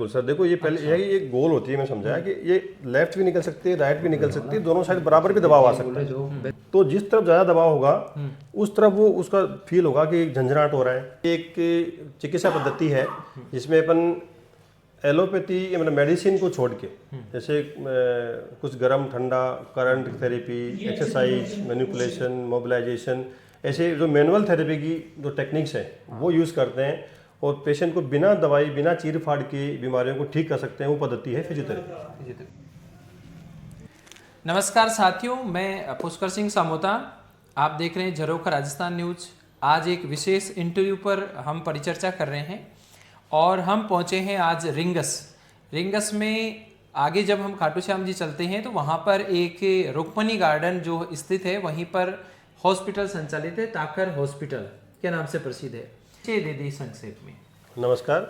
बिल्कुल सर, देखो ये पहले यही एक गोल होती है, मैं समझाया कि ये लेफ्ट भी निकल सकती है, राइट भी निकल सकती है, दोनों साइड बराबर भी दबाव आ सकता है। तो जिस तरफ ज़्यादा दबाव होगा उस तरफ वो उसका फील होगा कि झंझनाहट हो रहा है। एक चिकित्सा पद्धति है जिसमें अपन एलोपैथी मतलब मेडिसिन को छोड़ के, जैसे कुछ गर्म ठंडा, current therapy, exercise, manipulation, mobilization, ऐसे जो मैनुअल थेरेपी की जो टेक्निक्स हैं वो यूज़ करते हैं और पेशेंट को बिना दवाई, बिना चीर फाड़ के बीमारियों को ठीक कर सकते हैं। वो पद्धति है फिजियोथेरेपी। नमस्कार साथियों, मैं पुष्कर सिंह सामोता। आप देख रहे हैं झरोखा राजस्थान न्यूज। आज एक विशेष इंटरव्यू पर हम परिचर्चा कर रहे हैं और हम पहुंचे हैं आज रिंगस में। आगे जब हम खाटू श्याम जी चलते हैं तो वहां पर एक रुक्मणी गार्डन जो स्थित है, वहीं पर हॉस्पिटल संचालित है, ताकर हॉस्पिटल के नाम से प्रसिद्ध है। दे दी संक्षेप में। नमस्कार,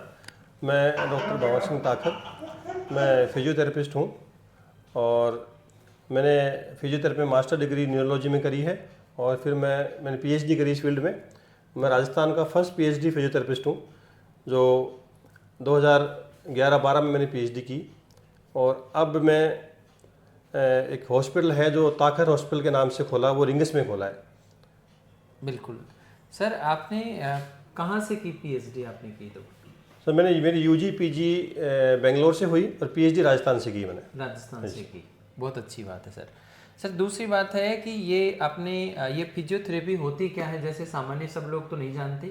मैं डॉक्टर भंवर सिंह ताखर, मैं फिजियोथेरेपिस्ट हूँ और मैंने फिजियोथेरेपी में मास्टर डिग्री न्यूरोलॉजी में करी है और फिर मैंने पीएचडी करी इस फील्ड में। मैं राजस्थान का फर्स्ट पीएचडी फिजियोथेरेपिस्ट हूँ जो 2011-12 में मैंने पीएचडी की। और अब मैं एक हॉस्पिटल है जो ताखर हॉस्पिटल के नाम से खोला, वो रिंगस में खोला है। बिल्कुल सर, आपने कहाँ से की पीएचडी आपने की? तो सर मैंने मेरी यूजी पीजी बेंगलोर से हुई और पीएचडी राजस्थान से की। मैंने राजस्थान से की, बहुत अच्छी बात है सर। सर दूसरी बात है कि ये आपने ये फिजियोथेरेपी होती क्या है, जैसे सामान्य सब लोग तो नहीं जानते।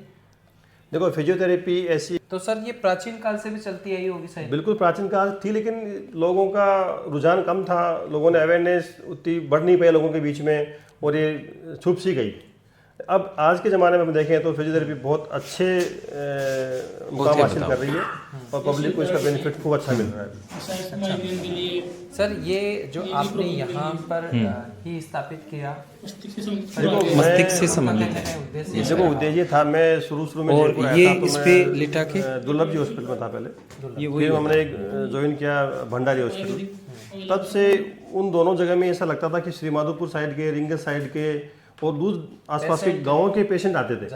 देखो फिजियोथेरेपी ऐसी, तो सर ये प्राचीन काल से भी चलती आई होगी शायद। बिल्कुल प्राचीन काल थी, लेकिन लोगों का रुझान कम था, लोगों ने अवेयरनेस उतनी बढ़ नहीं पाई लोगों के बीच में और ये छुप सी गई। अब आज के ज़माने में हम देखें तो फिजियोथेरेपी बहुत अच्छे मुकाम हासिल कर रही है और पब्लिक को इसका बेनिफिट खूब अच्छा मिल रहा है। सर ये जो आपने यहाँ पर ही स्थापित किया, मस्तिष्क से संबंधित है। देखो उद्देश्य था, मैं शुरू में और ये इस पे लिटा के दुर्लभ जी हॉस्पिटल में था पहले, फिर हमने एक ज्वाइन किया भंडारी हॉस्पिटल। तब से उन दोनों जगह में ऐसा लगता था कि श्री माधोपुर साइड के, रिंगस साइड के और दूर आसपास के गाँव के पेशेंट आते थे,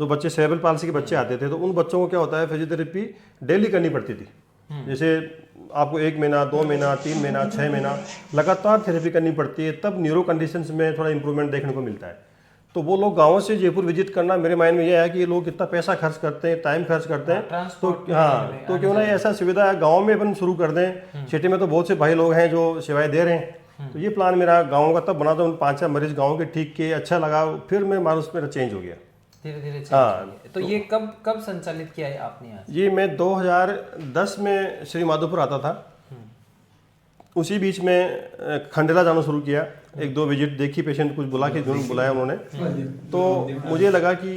जो बच्चे सेरेब्रल पाल्सी के बच्चे आते थे, तो उन बच्चों को क्या होता है फिजियोथेरेपी डेली करनी पड़ती थी। जैसे आपको 1 महीना, 2 महीना, 3 महीना, 6 महीना लगातार थेरेपी करनी पड़ती है, तब न्यूरो कंडीशंस में थोड़ा इंप्रूवमेंट देखने को मिलता है। तो वो लोग गाँव से जयपुर विजिट करना, मेरे माइंड में यह है कि ये लोग कितना पैसा खर्च करते हैं, टाइम खर्च करते हैं, तो हाँ, तो क्यों ना ऐसा सुविधा गाँव में अपन शुरू कर दें। सिटी में तो बहुत से भाई लोग हैं जो सेवाएं दे रहे हैं, तो ये प्लान मेरा गाँव का तब बना था। उन 5-6 मरीज गाँव के ठीक किए, अच्छा लगा, फिर मैं मानस मेरा चेंज हो गया धीरे धीरे। हाँ, तो ये कब संचालित किया है आपने यहाँ? ये मैं 2010 में श्री माधोपुर आता था, उसी बीच में खंडेला जाना शुरू किया। 1-2 विजिट देखी, पेशेंट कुछ बुला के बुलाया उन्होंने, तो मुझे लगा कि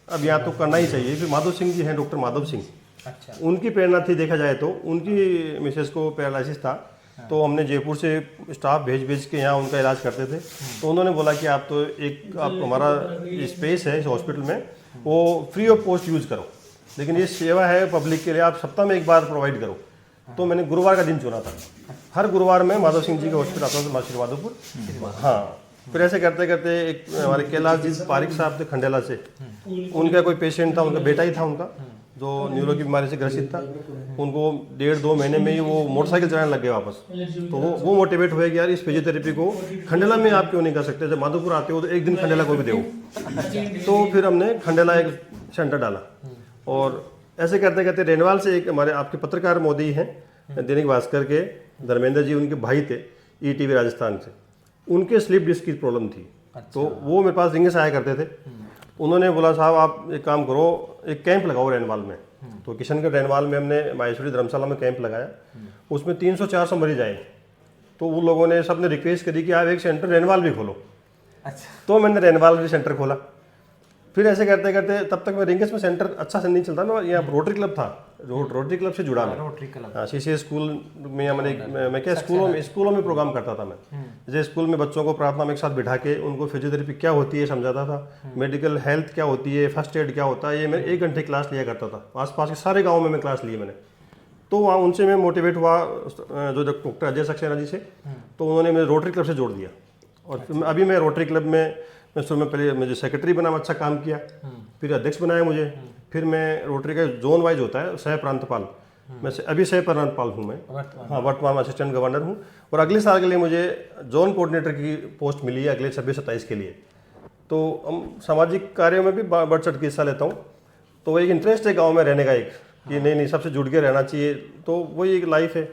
अब यहाँ तो करना ही चाहिए। फिर माधव सिंह जी हैं, डॉक्टर माधव सिंह, अच्छा, उनकी प्रेरणा थी देखा जाए तो। उनकी मिसेस को पैरालिसिस था, तो हमने जयपुर से स्टाफ भेज के यहाँ उनका इलाज करते थे। तो उन्होंने बोला कि आप हमारा स्पेस है इस हॉस्पिटल में, वो फ्री ऑफ कॉस्ट यूज़ करो, लेकिन ये सेवा है पब्लिक के लिए, आप सप्ताह में 1 बार प्रोवाइड करो। तो मैंने गुरुवार का दिन चुना था। हर गुरुवार में माधव सिंह जी के हॉस्पिटल आता था, श्री माधोपुर। हाँ, फिर ऐसे करते करते एक हमारे कैलाश जी पारिक साहब थे खंडेला से, उनका कोई पेशेंट था, उनका बेटा ही था उनका, जो न्यूरो की बीमारी से ग्रसित था। उनको 1.5-2 महीने में ही वो मोटरसाइकिल चलाने लग गए वापस। तो वो मोटिवेट हुए कि यार इस फिजियोथेरेपी को खंडेला में आप क्यों नहीं कर सकते, जब माधोपुर आते हो तो एक दिन खंडेला को भी दो। तो फिर हमने खंडेला एक सेंटर डाला और ऐसे करते करते रेनवाल से एक हमारे आपके पत्रकार मोदी हैं दैनिक भास्कर के, धर्मेंद्र जी, उनके भाई थे ईटीवी राजस्थान से, उनके स्लिप डिस्क की प्रॉब्लम थी। तो वो मेरे पास रिंगस आया करते थे। उन्होंने बोला साहब आप एक काम करो, एक कैंप लगाओ रेनवाल में। तो किशनगढ़ रेनवाल में हमने माहेश्वरी धर्मशाला में कैंप लगाया, उसमें 300-400 मरीज आए। तो उन लोगों ने सबने रिक्वेस्ट करी कि आप एक सेंटर रेनवाल भी खोलो। अच्छा, तो मैंने रेनवाल भी सेंटर खोला। फिर ऐसे करते करते तब तक मैं रिंगस में सेंटर अच्छा से नहीं चलता, मैं यहाँ रोटरी क्लब था, रोटरी क्लब से जुड़ा मैं। रोटरी क्लब, हाँ, सीसीए स्कूल में मैं क्या स्कूलों में प्रोग्राम करता था मैं। जैसे स्कूल में बच्चों को प्रार्थना में एक साथ बिठा के उनको फिजियोथेरेपी क्या होती है समझाता था, मेडिकल हेल्थ क्या होती है, फर्स्ट एड क्या होता है, ये मैं 1 घंटे क्लास लिया करता था। आसपास के सारे गाँव में मैं क्लास ली मैंने। तो वहाँ उनसे मैं मोटिवेट हुआ, जो डॉक्टर अजय सक्सेना जी से, तो उन्होंने मुझे रोटरी क्लब से जोड़ दिया। और फिर अभी मैं रोटरी क्लब में शुरू में पहले मुझे सेक्रेटरी बना, अच्छा काम किया, फिर अध्यक्ष बनाया मुझे, फिर मैं रोटरी का जोन वाइज होता है सह प्रांतपाल, मैं अभी सह परनानपाल हूँ मैं, वर्तमान हाँ वर्तमान में असिस्टेंट गवर्नर हूँ। और अगले साल के लिए मुझे जोन कोऑर्डिनेटर की पोस्ट मिली है अगले 26-27 के लिए। तो हम सामाजिक कार्यों में भी बढ़ चढ़ के हिस्सा लेता हूँ। तो एक इंटरेस्ट है गांव में रहने का एक, कि नहीं सबसे जुड़ के रहना चाहिए, तो वही एक लाइफ है।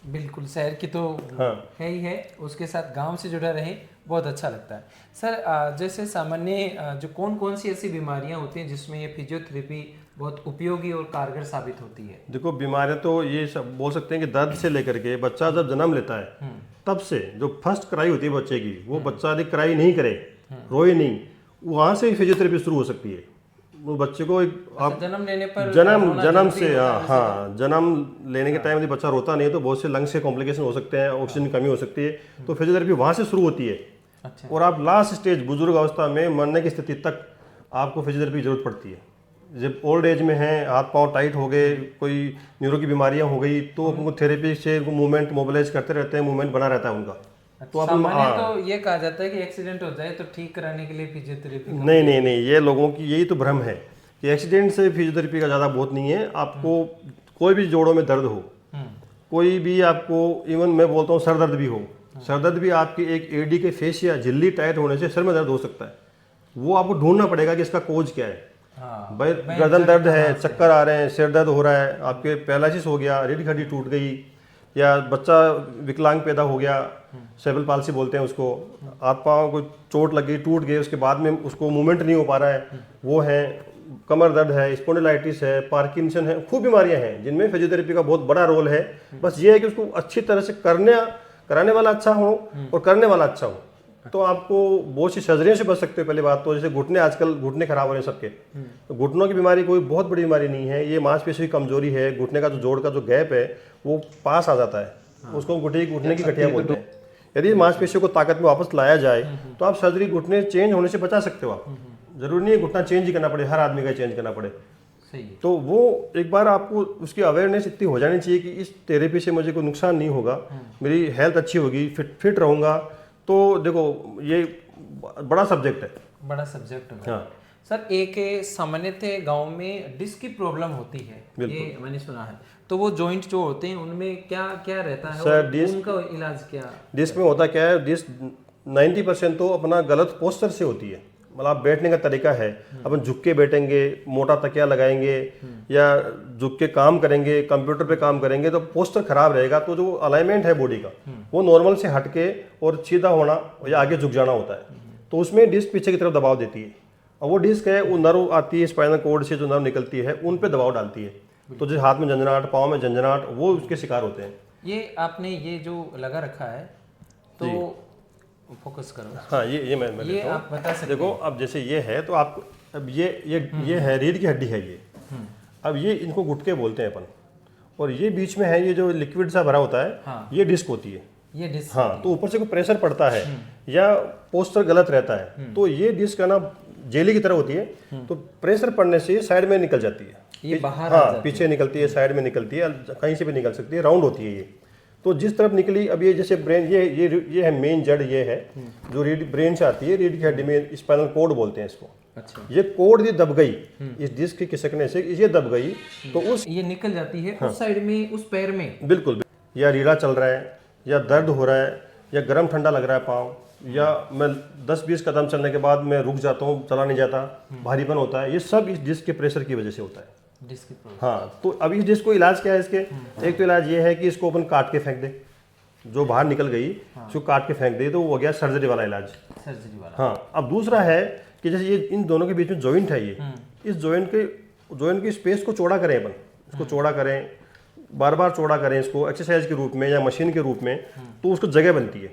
बिल्कुल, शहर की तो है ही है, उसके साथ गांव से जुड़ा रहे बहुत अच्छा लगता है। सर जैसे सामान्य जो कौन कौन सी ऐसी बीमारियां होती हैं जिसमें ये फिजियोथेरेपी बहुत उपयोगी और कारगर साबित होती है? देखो बीमारियां तो ये सब बोल सकते हैं कि दर्द से लेकर के बच्चा जब जन्म लेता है तब से जो फर्स्ट क्राई होती है बच्चे की, वो बच्चा यदि क्राई नहीं करे, रोए नहीं, वहाँ से फिजियोथेरेपी शुरू हो सकती है। वो बच्चे को आप जन्म लेने पर जन्म से हाँ जन्म लेने के टाइम यदि बच्चा रोता नहीं है तो बहुत से लंग्स के कॉम्प्लिकेशन हो सकते हैं, ऑक्सीजन की कमी हो सकती है, तो फिजियोथेरेपी वहाँ से शुरू होती है। अच्छा। और आप लास्ट स्टेज बुजुर्ग अवस्था में मरने की स्थिति तक आपको फिजियोथेरेपी की जरूरत पड़ती है। जब ओल्ड एज में हैं, हाथ पांव टाइट हो गए, कोई न्यूरो की बीमारियां हो गई, तो उनको थेरेपी से मूवमेंट मोबिलाइज करते रहते हैं, मूवमेंट बना रहता है उनका। तो सामान्य तो ये कहा जाता है कि एक्सीडेंट हो जाए तो ठीक कराने के लिए फिजियोथेरेपी नहीं, ये लोगों की यही तो भ्रम है कि एक्सीडेंट से फिजियोथेरेपी का ज़्यादा बहुत नहीं है। आपको कोई भी जोड़ों में दर्द हो, कोई भी आपको, इवन मैं बोलता हूँ सर दर्द भी हो, सर दर्द भी आपकी एक एडी के फेस या झिल्ली टाइट होने से सर में दर्द हो सकता है। वो आपको ढूंढना पड़ेगा कि इसका कोज क्या है। भाई गर्दन दर्द है, चक्कर आ रहे हैं, सिर दर्द हो रहा है, आपके पैरालिसिस हो गया, रीढ़ की हड्डी टूट गई, या बच्चा विकलांग पैदा हो गया, सेरेब्रल पाल्सी बोलते हैं उसको, हाथ पाँव को चोट लग गई, टूट गए, उसके बाद में उसको मूवमेंट नहीं हो पा रहा है, वो है, कमर दर्द है, स्पॉन्डिलाइटिस है, पार्किंसन है, खूब बीमारियां हैं जिनमें फिजियोथेरेपी का बहुत बड़ा रोल है। बस ये है कि उसको अच्छी तरह से कराने वाला अच्छा हो और करने वाला अच्छा हो, तो आपको बहुत सी सर्जरियों से बच सकते हो। पहली बात तो जैसे घुटने, आजकल घुटने खराब हो रहे हैं सबके, तो घुटनों की बीमारी कोई बहुत बड़ी बीमारी नहीं है, ये मांसपेशी की कमजोरी है, घुटने का जो जोड़ का जो गैप है वो पास आ जाता है, उसको घुटने की गठिया बोलते हैं। यदि मांसपेशियों को ताकत में वापस लाया जाए तो आप सर्जरी घुटने चेंज होने से बचा सकते हो। आप जरूरी नहीं है घुटना चेंज ही करना पड़े, हर आदमी का चेंज करना पड़े। सही। तो वो एक बार आपको उसकी अवेयरनेस इतनी हो जानी चाहिए कि इस थेरेपी से मुझे कोई नुकसान नहीं होगा, मेरी हेल्थ अच्छी होगी, फिट रहूंगा। तो देखो ये बड़ा सब्जेक्ट है, बड़ा सब्जेक्ट है। हाँ सर एक सामान्यतः गांव में डिस्क की प्रॉब्लम होती है, ये मैंने सुना है, तो वो जॉइंट जो होते हैं उनमें क्या क्या रहता है सर? उनका इलाज क्या? डिस्क में होता क्या है, डिस्क 90% तो अपना गलत पोस्चर से होती है। मतलब आप बैठने का तरीका है, अपन झुक के बैठेंगे, मोटा तकिया लगाएंगे या झुक के काम करेंगे, कंप्यूटर पे काम करेंगे, तो पोस्चर खराब रहेगा, तो जो अलाइनमेंट है बॉडी का वो नॉर्मल से हटके और सीधा होना या आगे झुक जाना होता है। तो उसमें डिस्क पीछे की तरफ दबाव देती है, और वो डिस्क है वो नर्व आती है, स्पाइनल कॉर्ड से जो नर्व निकलती है उन पे दबाव डालती है। तो जो हाथ में झंझनाहट, पाँव में झंझनाहट, वो उसके शिकार होते हैं। ये आपने ये जो लगा रखा है तो फोकस करो। हाँ ये मैं ये आप बता सकते देखो अब जैसे ये है तो आप अब ये है रीढ़ की हड्डी है ये। अब ये इनको गुटके बोलते हैं अपन, और ये बीच में है ये जो लिक्विड सा भरा होता है, हाँ। ये डिस्क होती है। ये डिस्क, हाँ, तो ऊपर से कोई प्रेशर पड़ता है या पोस्चर गलत रहता है तो ये डिस्क का ना जेली की तरह होती है, तो प्रेशर पड़ने से साइड में निकल जाती है, ये बाहर हाँ पीछे निकलती है, साइड में निकलती है, कहीं से भी निकल सकती है, राउंड होती है ये। तो जिस तरफ निकली, अब ये जैसे ब्रेन, ये है मेन जड़, ये है जो ब्रेन से आती है, रीढ़ की हड्डी में स्पाइनल कोड बोलते हैं इसको। अच्छा। ये कोड ये दब गई इस डिस्क के खिसकने से, ये दब गई तो उस ये निकल जाती है उस साइड में, उस पैर में। बिल्कुल, या रीढ़ा चल रहा है, या दर्द हो रहा है, या गर्म ठंडा लग रहा है पाँव, या मैं 10-20 कदम चलने के बाद मैं रुक जाता हूँ, चला नहीं जाता, भारीपन होता है, ये सब इस डिस्क के प्रेशर की वजह से होता है। डिस्क की प्रॉब्लम। हाँ, तो अब इस डिस्क को इलाज क्या है इसके? एक तो इलाज ये है कि इसको अपन काट के फेंक दे, जो बाहर निकल गई उसको काट के फेंक दे, तो वो हो गया सर्जरी वाला इलाज। सर्जरी वाला। हाँ, अब दूसरा है कि जैसे ये इन दोनों के बीच में जॉइंट है, ये इस जॉइंट की स्पेस को चौड़ा करें अपन, इसको चौड़ा करें, बार बार चौड़ा करें इसको एक्सरसाइज के रूप में या मशीन के रूप में, तो उसको जगह बनती है,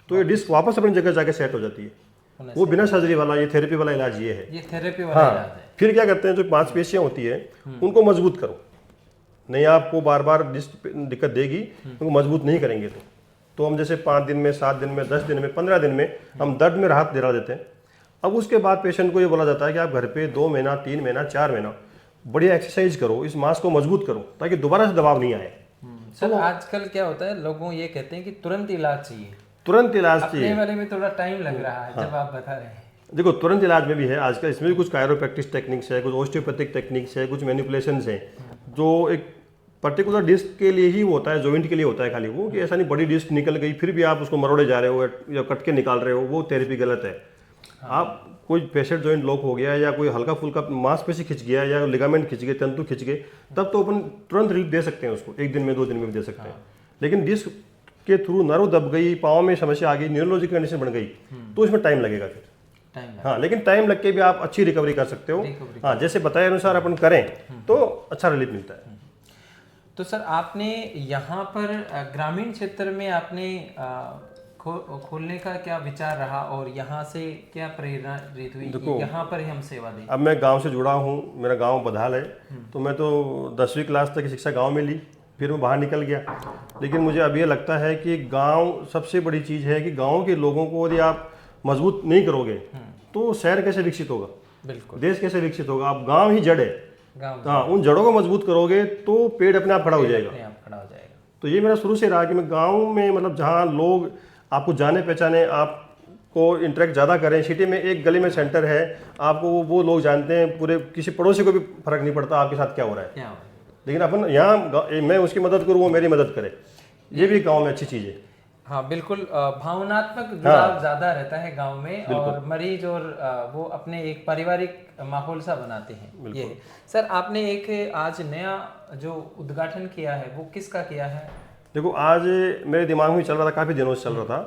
तो ये डिस्क वापस अपनी जगह जाके सेट हो जाती है। वो बिना सर्जरी वाला, ये थेरेपी वाला इलाज ये है। ये थेरेपी वाला इलाज है। फिर क्या करते हैं, जो मांसपेशियां होती है उनको मजबूत करो, नहीं आपको बार बार डिस्क दिक्कत देगी, उनको मजबूत नहीं करेंगे तो हम जैसे 5 दिन में, 7 दिन में, 10 दिन में, 15 दिन में हम दर्द में राहत दिला देते हैं। अब उसके बाद पेशेंट को ये बोला जाता है कि आप घर पे 2 महीना, 3 महीना, 4 महीना बढ़िया एक्सरसाइज करो, इस मांस को मजबूत करो, ताकि दोबारा से दबाव नहीं आए। सर आजकल क्या होता है, लोगों ये कहते हैं कि तुरंत इलाज चाहिए, तुरंत इलाज चाहिए। अपने वाले में थोड़ा टाइम लग रहा है, जब आप बता रहे हैं। देखो तुरंत इलाज में भी है आजकल, इसमें भी कुछ कायरोप्रैक्टिस टेक्निक्स है, कुछ ऑस्टियोपैथिक टेक्निक्स है, कुछ मैनिपुलेशंस हैं, जो एक पर्टिकुलर डिस्क के लिए ही वो होता है, जॉइंट के लिए होता है खाली वो, कि ऐसा नहीं बड़ी डिस्क निकल गई फिर भी आप उसको मरोड़े जा रहे हो या कट के निकाल रहे हो, वो थेरेपी गलत है। आप कोई पेशेंट जॉइंट लॉक हो गया या कोई हल्का फुल्का मांसपेशी खिंच गया या लिगामेंट खिंच गए, तंतु खिंच गए, तब तो अपन तुरंत रिलीफ दे सकते हैं उसको, 1 दिन में 2 दिन में भी दे सकते हैं। लेकिन डिस्क के थ्रू नर्व दब गई, पाँव में समस्या आ गई, न्यूरोलॉजी की कंडीशन बन गई, तो इसमें टाइम लगेगा फिर। हाँ, लेकिन टाइम लग के भी आप अच्छी रिकवरी कर सकते हो। हाँ, जैसे बताए अनुसार अपन करें तो अच्छा रिलीफ मिलता है। तो सर आपने यहाँ पर ग्रामीण क्षेत्र में आपने खोलने का क्या विचार रहा और यहाँ से क्या प्रेरणा रीत हुई कि यहाँ पर ही हम सेवा दें? अब मैं गांव से जुड़ा हूँ, मेरा गांव बधाल है, तो मैं तो 10वीं क्लास तक की शिक्षा गांव में ली, फिर मैं बाहर निकल गया। लेकिन मुझे अब ये लगता है कि गांव सबसे बड़ी चीज़ है, कि गांव के लोगों को यदि आप मजबूत नहीं करोगे तो शहर कैसे विकसित होगा, बिल्कुल, देश कैसे विकसित होगा। आप गांव ही जड़ है, गाँव हाँ, उन जड़ों को मजबूत करोगे तो पेड़ अपने आप खड़ा हो जाएगा। अपने आप खड़ा हो जाएगा। तो ये मेरा शुरू से रहा कि मैं गांव में, मतलब जहाँ लोग आपको जाने पहचाने, आपको इंटरेक्ट ज़्यादा करें। सिटी में एक गली में सेंटर है, आपको वो लोग जानते हैं, पूरे किसी पड़ोसी को भी फर्क नहीं पड़ता आपके साथ क्या हो रहा है। क्या हो? लेकिन अपन यहाँ मैं उसकी मदद करूँ, वो मेरी मदद करे, ये भी गाँव में अच्छी चीज़ है। हाँ बिल्कुल, भावनात्मक जुड़ाव ज्यादा रहता है गांव में, और मरीज और वो अपने एक पारिवारिक माहौल सा बनाते हैं। ये सर आपने एक आज नया जो उद्घाटन किया है वो किसका किया है? देखो, आज मेरे दिमाग में चल रहा था, काफ़ी दिनों से चल रहा था,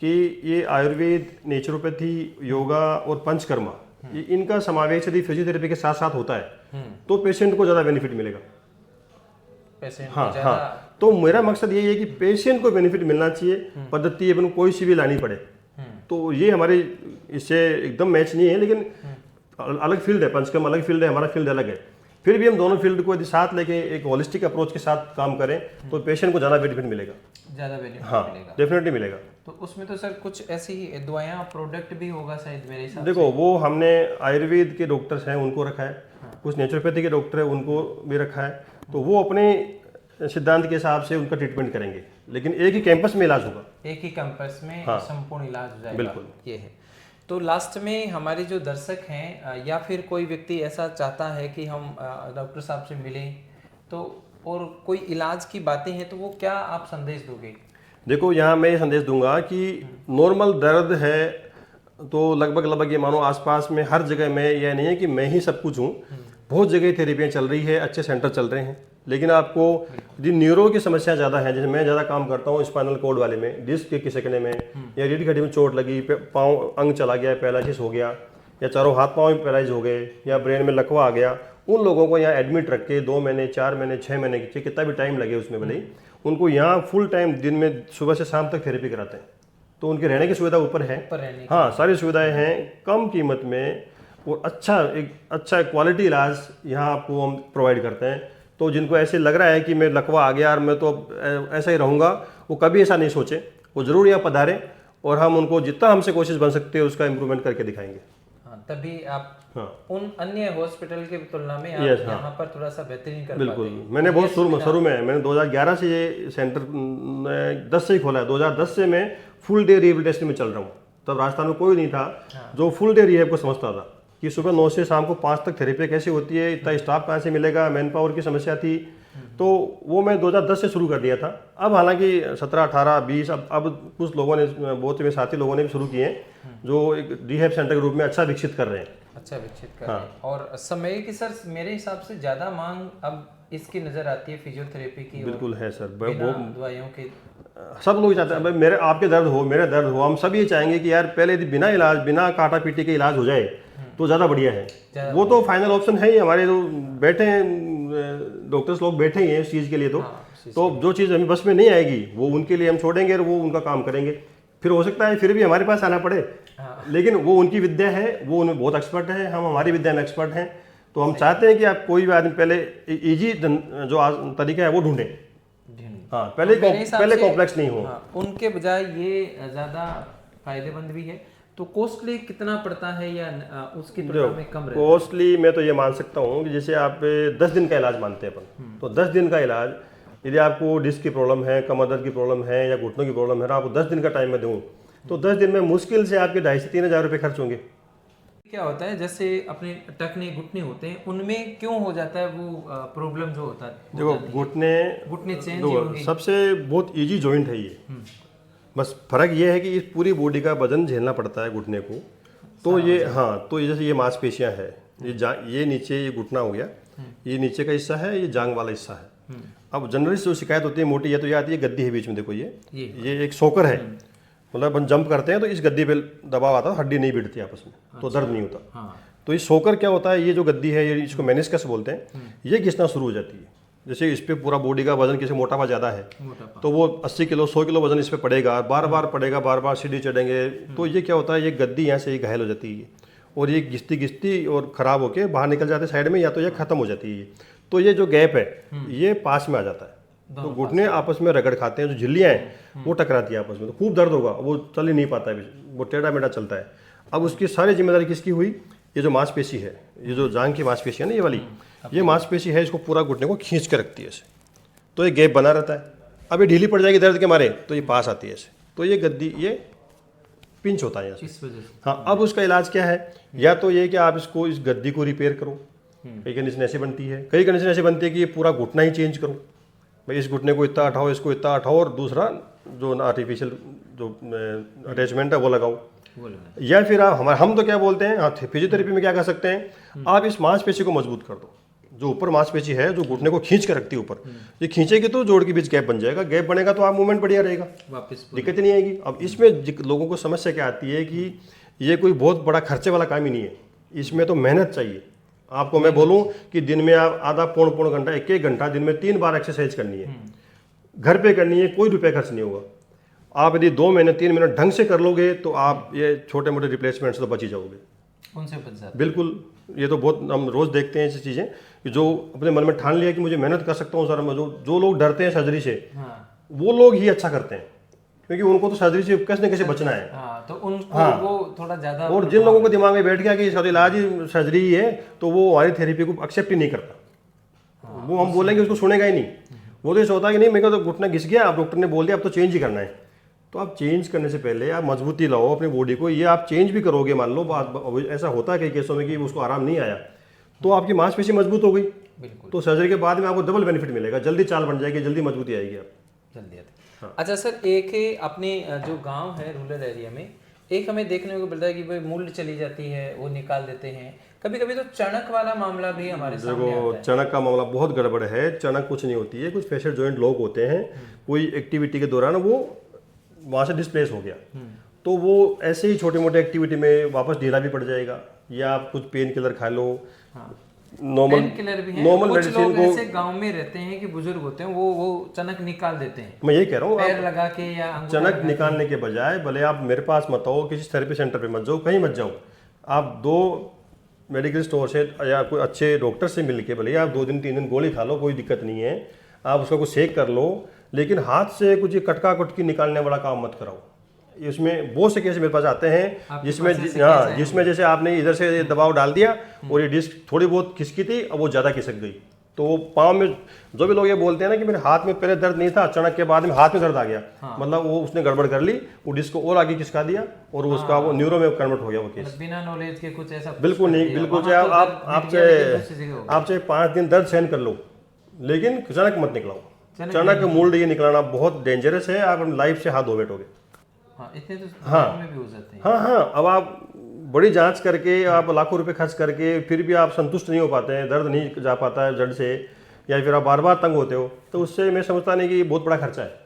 कि ये आयुर्वेद, नेचुरोपैथी, योगा और पंचकर्मा, ये इनका समावेश यदि फिजियोथेरेपी के साथ साथ होता है तो पेशेंट को ज़्यादा बेनिफिट मिलेगा। पेशेंट हाँ हाँ, तो मेरा मकसद ये है कि पेशेंट को बेनिफिट मिलना चाहिए, पद्धति अपन कोई सी भी लानी पड़े। तो ये हमारे इससे एकदम मैच नहीं है, लेकिन अलग फील्ड है, पंचकर्म अलग फील्ड है, हमारा फील्ड अलग है। फिर भी हम दोनों फील्ड को यदि साथ लेके एक होलिस्टिक अप्रोच के साथ काम करें तो पेशेंट को ज़्यादा बेनिफिट मिलेगा, ज़्यादा बेनिफिट मिलेगा, डेफिनेटली मिलेगा। तो उसमें तो सर कुछ ऐसी दवाइयाँ, प्रोडक्ट भी होगा शायद मेरे हिसाब से। देखो, वो हमने आयुर्वेद के डॉक्टर्स हैं उनको रखा है, कुछ नेचुरोपैथी के डॉक्टर हैं उनको भी रखा है, तो वो अपने सिद्धांत के हिसाब से उनका ट्रीटमेंट करेंगे, लेकिन एक ही कैंपस में इलाज होगा, एक ही कैंपस में संपूर्ण इलाज हो जाएगा। बिल्कुल, ये है। तो लास्ट में हमारे जो दर्शक हैं या फिर कोई व्यक्ति ऐसा चाहता है कि हम डॉक्टर साहब से मिलें, तो और कोई इलाज की बातें हैं, तो वो क्या आप संदेश दोगे? देखो, यहाँ मैं ये संदेश दूंगा कि नॉर्मल दर्द है तो लगभग ये मानो आसपास में हर जगह में, यह नहीं है कि मैं ही सब कुछ हूँ, बहुत जगह थेरेपियाँ चल रही है, अच्छे सेंटर चल रहे हैं। लेकिन आपको यदि न्यूरो की समस्या ज़्यादा है, जैसे मैं ज़्यादा काम करता हूँ स्पाइनल कॉर्ड वाले में, डिस्क के खिसकने में, या रीढ़ की हड्डी में चोट लगी, पाँव अंग चला गया, पैरालिसिस हो गया, या चारों हाथ पाँव में पैरालाइज हो गए, या ब्रेन में लकवा आ गया, उन लोगों को यहाँ एडमिट रख के 2 महीने, 4 महीने, 6 महीने, कितना भी टाइम लगे उसमें भले ही, उनको यहाँ फुल टाइम दिन में सुबह से शाम तक थेरेपी कराते हैं। तो उनके रहने की सुविधा ऊपर है, हाँ, सारी सुविधाएं हैं कम कीमत में, और एक अच्छा क्वालिटी इलाज यहाँ आपको हम प्रोवाइड करते हैं। तो जिनको ऐसे लग रहा है कि मैं लकवा आ गया और मैं तो ऐसा ही रहूँगा, वो कभी ऐसा नहीं सोचे, वो ज़रूर यहाँ पधारें, और हम उनको जितना हमसे कोशिश बन सकते हैं उसका इम्प्रूवमेंट करके दिखाएंगे। हाँ, तभी आप उन अन्य हॉस्पिटल के तुलना में आप यहाँ पर थोड़ा सा बेहतरीन कर बिल्कुल। मैंने बहुत शुरू में मैंने 2011 से ये सेंटर 10 से ही खोला है। 2010 से मैं फुल डे रिहेबिलिटेशन में चल रहा हूँ। तब राजस्थान में कोई नहीं था जो फुल डे रिहेब को समझता था कि सुबह 9 से शाम को 5 तक थेरेपी कैसे होती है, इतना स्टाफ कहाँ से मिलेगा, मैन पावर की समस्या थी। तो वो मैं 2010 से शुरू कर दिया था। अब हालांकि 17, 18, 20 अब कुछ लोगों ने, बहुत से साथी लोगों ने भी शुरू किए हैं जो एक रिहेब सेंटर के रूप में अच्छा विकसित कर रहे हैं। अच्छा विकसित कर रहे हैं। और समय की सर मेरे हिसाब से ज़्यादा मांग अब इसकी नज़र आती है फिजियोथेरेपी की। बिल्कुल है सर, दवाइयों के सब लोग चाहते हैं मेरे आपके दर्द हो, मेरे दर्द हो, हम सब ये चाहेंगे कि यार पहले यदि बिना इलाज, बिना काटा पीटी के इलाज हो जाए तो ज़्यादा बढ़िया है। वो तो फाइनल ऑप्शन है ही, हमारे जो बैठे हैं डॉक्टर्स लोग बैठे ही हैं इस चीज़ के लिए। तो जो चीज़ हमें बस में नहीं आएगी वो उनके लिए हम छोड़ेंगे और वो उनका काम करेंगे। फिर हो सकता है फिर भी हमारे पास आना पड़े, लेकिन वो उनकी विद्या है, वो उनमें बहुत एक्सपर्ट है, हम हमारी विद्या में एक्सपर्ट हैं। तो हम चाहते हैं कि आप कोई भी आदमी पहले ईजी जो तरीका है वो ढूंढें। हाँ, पहले कॉम्प्लेक्स नहीं हो। उनके बजाय ये ज़्यादा फायदेमंद भी है। तो कॉस्टली कितना पड़ता है या उसकी तुलना में कम रहता है? कॉस्टली मैं तो ये मान सकता हूँ कि जैसे आप 10 दिन का इलाज मानते हैं अपन, तो 10 दिन का इलाज यदि आपको डिस्क की प्रॉब्लम है, कमर दर्द की प्रॉब्लम है या घुटनों की प्रॉब्लम है, आपको 10 दिन का टाइम में दूँ तो 10 दिन में मुश्किल से आपके 2,500 से 3,000 रुपये खर्च होंगे। क्या होता है, जैसे अपने टखने घुटने होते हैं उनमें क्यों हो जाता है वो प्रॉब्लम जो होता है? देखो घुटने चेंज देखो, होंगे। सबसे बहुत इजी जॉइंट है ये। बस फर्क ये है कि इस पूरी बॉडी का वजन झेलना पड़ता है घुटने को। तो ये हाँ, तो ये जैसे ये मांसपेशियां है, ये नीचे ये घुटना हो गया, ये नीचे का हिस्सा है, ये जांग वाला हिस्सा है। अब जनरली जो शिकायत होती है मोटी, या तो ये आती है गद्दी है बीच में, देखो ये एक सोकर है, मतलब अपन जंप करते हैं तो इस गद्दी पे दबाव आता है, हड्डी नहीं भिड़ती आपस में, तो दर्द नहीं होता। हाँ। तो ये सोकर क्या होता है, ये जो गद्दी है, ये इसको मेनिस्कस बोलते हैं, ये घिसना शुरू हो जाती है। जैसे इस पे पूरा बॉडी का वजन, किसी मोटापा ज़्यादा है तो वो 80 किलो 100 किलो वजन इस पे पड़ेगा, बार बार पड़ेगा, बार बार सीढ़ी चढ़ेंगे, तो ये क्या होता है, ये गद्दी यहाँ से ही घायल हो जाती है और ये घिसती घिसती और ख़राब होके बाहर निकल जाते साइड में, या तो ये ख़त्म हो जाती है। तो ये जो गैप है ये पास में आ जाता है, तो घुटने आपस में रगड़ खाते हैं, जो झिल्लियाँ हैं वो टकराती है आपस में, तो खूब दर्द होगा, वो चल ही नहीं पाता है, वो टेढ़ा मेढ़ा चलता है। अब उसकी सारी जिम्मेदारी किसकी हुई, ये जो मांसपेशी है, ये जो जांग की मांसपेशी है ना, ये वाली, ये मांसपेशी है, इसको पूरा घुटने को खींच के रखती है ऐसे, तो ये गैप बना रहता है। अब ये ढीली पड़ जाएगी दर्द के मारे तो ये पास आती है ऐसे, तो ये गद्दी, ये पिंच होता है यहाँ से। हाँ, अब उसका इलाज क्या है, या तो ये कि आप इसको, इस गद्दी को रिपेयर करो, कई कंडीशन ऐसी बनती है, कई कंडीशन ऐसी बनती है कि ये पूरा घुटना ही चेंज करो, भाई इस घुटने को इतना उठाओ, इसको इतना उठाओ, और दूसरा जो आर्टिफिशियल जो अटैचमेंट है वो लगाओ। या फिर आप हम तो क्या बोलते हैं, हाँ, फिजियोथेरेपी में क्या कर सकते हैं, आप इस मांसपेशी को मजबूत कर दो, जो ऊपर मांसपेशी है जो घुटने को खींच कर रखती है ऊपर, ये खींचेगी तो जोड़ के बीच गैप बन जाएगा, गैप बनेगा तो आप मूवमेंट बढ़िया रहेगा, वापस दिक्कत ही नहीं आएगी। अब इसमें लोगों को समस्या क्या आती है कि ये कोई बहुत बड़ा खर्चे वाला काम ही नहीं है, इसमें तो मेहनत चाहिए। आपको मैं बोलूं कि दिन में आप आधा पौन घंटा, एक घंटा दिन में 3 बार एक्सरसाइज करनी है, घर पे करनी है, कोई रुपये खर्च नहीं होगा। आप यदि 2 महीने 3 महीने ढंग से कर लोगे तो आप ये छोटे मोटे रिप्लेसमेंट से तो बच ही जाओगे, उनसे बच जाते। बिल्कुल। ये तो बहुत हम रोज देखते हैं ऐसी चीज़ें कि जो अपने मन में ठान लिया कि मुझे मेहनत कर सकता हूँ सर, जो लोग डरते हैं सर्जरी से, हाँ। वो लोग ही अच्छा करते हैं, क्योंकि उनको तो सर्जरी से कैसे न कैसे बचना है। हाँ, तो उनको वो थोड़ा ज़्यादा, और जिन लोगों को दिमाग में बैठ गया कि इसका तो इलाज ही सर्जरी ही है, तो वो हमारी थेरेपी को एक्सेप्ट ही नहीं करता। वो हम बोलेंगे उसको सुनेगा ही नहीं, वो तो ये सोचता है कि नहीं, मेरे को तो घुटना घिस गया, अब डॉक्टर ने बोल दिया अब तो चेंज ही करना है। तो आप चेंज करने से पहले आप मजबूती लाओ अपनी बॉडी को, ये आप चेंज भी करोगे, मान लो बात ऐसा होता है कई केसों में कि उसको आराम नहीं आया, तो आपकी मांसपेशी मजबूत हो गई, तो सर्जरी के बाद में आपको डबल बेनिफिट मिलेगा, जल्दी चाल बन जाएगी, जल्दी मजबूती आएगी आप जल्दी आते। अच्छा सर, एक है अपने जो गांव है रूरल एरिया में, एक हमें देखने को मिलता है कि भाई मूल्य चली जाती है, वो निकाल देते हैं, कभी कभी तो चणक वाला मामला भी हमारे सामने आता है। चणक का मामला बहुत गड़बड़ है, चणक कुछ नहीं होती है, कुछ फेशियल जॉइंट लॉक होते हैं, कोई एक्टिविटी के दौरान वो वहाँ से डिस्प्लेस हो गया, तो वो ऐसे ही छोटे मोटे एक्टिविटी में वापस ढीला भी पड़ जाएगा, या आप कुछ पेन किलर खा लो, नॉर्मल मेडिसिन को। ऐसे गांव में रहते हैं कि बुजुर्ग होते हैं, वो चनक निकाल देते हैं, मैं यही कह रहा हूँ, पैर लगा के या चनक निकालने के बजाय भले आप मेरे पास मत आओ, किसी थेरेपी सेंटर पे मत जाओ, कहीं मत जाओ, आप 2 मेडिकल स्टोर से या कोई अच्छे डॉक्टर से मिल के भले आप 2 दिन 3 दिन गोली खा लो, कोई दिक्कत नहीं है, आप उसका कुछ सेक कर लो, लेकिन हाथ से कुछ कटका कुटकी निकालने वाला काम मत कराओ। इसमें बहुत से केस मेरे पास आते हैं जिसमें जैसे आपने इधर से दबाव डाल दिया और ये डिस्क थोड़ी बहुत खिसकी थी, अब वो ज़्यादा खिसक गई, तो वो पाँव में, जो भी लोग ये बोलते हैं ना कि मेरे हाथ में पहले दर्द नहीं था, अचानक के बाद में हाथ में दर्द आ गया, मतलब वो उसने गड़बड़ कर ली, वो डिस्क को और आगे खिसका दिया और उसका वो न्यूरो में कन्वर्ट हो गया वो केस। बिना नॉलेज के कुछ ऐसा बिल्कुल नहीं, बिल्कुल चाहे आप चाहे 5 दिन दर्द सहन कर लो, लेकिन चनक मत निकलाओ। चनक मूल्ड ये निकलाना बहुत डेंजरस है, आप लाइफ से हाथ धो बैठोगे। इतने तो में भी हो जाते हैं। हाँ, अब आप बड़ी जांच करके आप लाखों रुपए खर्च करके फिर भी आप संतुष्ट नहीं हो पाते हैं, दर्द नहीं जा पाता है जड़ से, या फिर आप बार बार तंग होते हो, तो उससे मैं समझता नहीं कि बहुत बड़ा खर्चा है,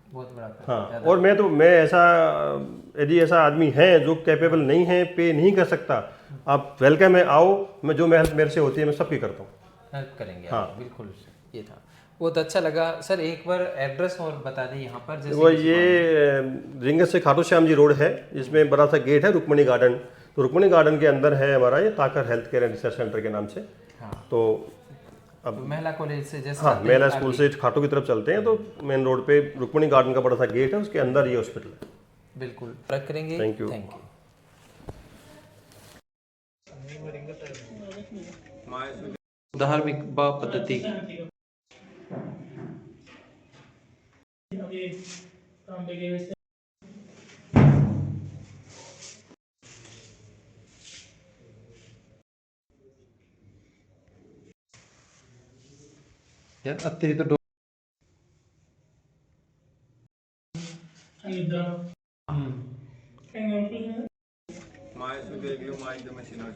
बहुत बड़ा खर्चा। हाँ, और मैं ऐसा, यदि ऐसा आदमी है जो कैपेबल नहीं है, पे नहीं कर सकता, आप वेलकम है, आओ, मैं जो हेल्प मेरे से होती है मैं सबकी करता हूँ, हेल्प करेंगे। हाँ, बिल्कुल, ये था, बहुत अच्छा लगा सर। एक बार एड्रेस और बता दें यहाँ पर। जैसे वो ये रिंगस से खाटू श्याम जी रोड है, इसमें बड़ा सा गेट है रुक्मणी गार्डन, तो रुक्मणी गार्डन के अंदर है हमारा ये Takar health care and research centre के नाम से। हाँ, तो अब महिला कॉलेज से जैसे, हाँ, महिला स्कूल से खाटू की तरफ चलते हैं तो मेन रोड पे रुक्मणी गार्डन का बड़ा सा गेट है, उसके अंदर ये हॉस्पिटल है। बिल्कुल रख करेंगे। Thank you. धार्मिक पद्धति यार अब तेरी तो Maaş ödeyebiliyor, maaş da mesela.